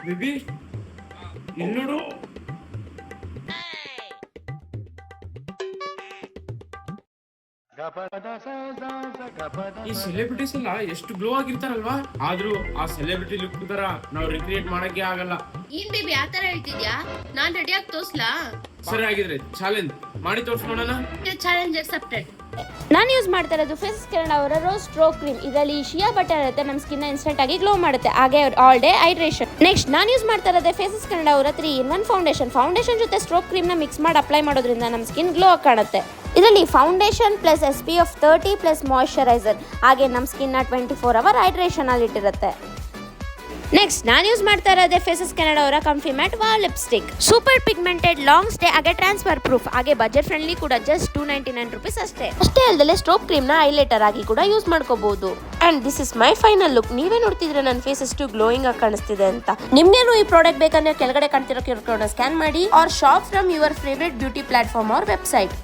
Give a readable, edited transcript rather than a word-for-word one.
Baby ಇಲ್ಲಿ ನೋಡು, ಈ ಸೆಲೆಬ್ರಿಟೀಸ್ ಎಲ್ಲ ಎಷ್ಟು ಗ್ಲೋ ಆಗಿರ್ತಾರಲ್ವಾ, ಆದ್ರೂ ಆ ಸೆಲೆಬ್ರಿಟಿ ಲುಕ್ ತರ ನಾವು ರಿಕ್ರಿಯೇಟ್ ಮಾಡಕ್ಕೆ ಆಗಲ್ಲ. ಏನ್ ಬೇಬಿ ಆತರ ಹೇಳ್ತಿದ್ಯಾ? ನಾನ್ ರೆಡಿಯಾಗಿ ತೋರ್ಸ್ಲಾ? ಸರಿ ಆಗಿದ್ರೆ ಚಾಲೆಂಜ್ ಮಾಡಿ ತೋರ್ಸ್ಕೊಳೋಣ. Challenge accepted. ನಾನು ಯೂಸ್ ಮಾಡ್ತಾ ಇರೋದು ಫೇಸ್ ಕಿರಣ್ ಅವರ ರೋಸ್ ಸ್ಟ್ರೋ ಕ್ರೀಮ್. ಇದರಲ್ಲಿ ಶಿಯಾ ಬಟರ್ ಇರುತ್ತೆ, ನಮ್ಮ ಸ್ಕಿನ್ ಇನ್ಸ್ಟೆಂಟ್ ಆಗಿ ಗ್ಲೋ ಮಾಡುತ್ತೆ, ಹಾಗೆ ಆಲ್ ಡೇ ಹೈಡ್ರೇಷನ್. ನೆಕ್ಸ್ಟ್ ನಾನು ಯೂಸ್ ಮಾಡ್ತಾ ಇರೋದೇ ಫೇಸಸ್ ಕಿರಣ್ ಅವರ 3-in-1 ಫೌಂಡೇಶನ್ ಜೊತೆ ಸ್ಟ್ರೋ ಕ್ರೀಮ್ ನ ಮಿಕ್ಸ್ ಮಾಡಿ ಅಪ್ಲೈ ಮಾಡೋದ್ರಿಂದ ನಮ್ಮ ಸ್ಕಿನ್ ಗ್ಲೋ ಆಗಿ ಕಾಣುತ್ತೆ. ಇದರಲ್ಲಿ foundation plus SPF 30 plus moisturiser, ಹಾಗೆ ನಮ್ಮ ಸ್ಕಿನ್ 24 ಅವರ್ ಹೈಡ್ರೇಷನ್ ಅಲ್ಲಿ ಇಟ್ಟಿರುತ್ತೆ. ನೆಕ್ಸ್ಟ್ ನಾನು ಯೂಸ್ ಮಾಡ್ತಾ ಇರೋದೇ ಫೇಸಸ್ ಕೆನಡಾ ಅವರ ಕಂಫಿ mat wall lipstick. Super pigmented, long stay, ಹಾಗೆ ಟ್ರಾನ್ಸ್ಫರ್ ಪ್ರೂಫ್, ಹಾಗೆ ಬಜೆಟ್ ಫ್ರೆಂಡ್ಲಿ ಕೂಡ. ಜಸ್ಟ್ 299 rupees ಅಷ್ಟೇ. ಅಷ್ಟೇ ಅಲ್ಲದೆ ಸ್ಟ್ರೋಕ್ ಕ್ರೀಮ್ ನ ಹೈಲೈಟರ್ ಆಗಿ ಕೂಡ ಯೂಸ್ ಮಾಡ್ಕೋಬಹುದು. And this is my final look. ನೀವೇ ನೋಡ್ತಿದ್ರೆ ನನ್ನ ಫೇಸ್ ಎಷ್ಟು ಗ್ಲೋಯಿಂಗ್ ಆಗಿ ಕಾಣಿಸ್ತಿದೆ ಅಂತ. ನಿಮ್ಗೇನು ಈ ಪ್ರಾಡಕ್ಟ್ ಬೇಕಂದ್ರೆ ಕೆಳಗಡೆ ಕಾಣ್ತಿರೋ QR ಕೋಡ್ ಸ್ಕ್ಯಾನ್ ಮಾಡಿ or shop from your favourite beauty platform or website.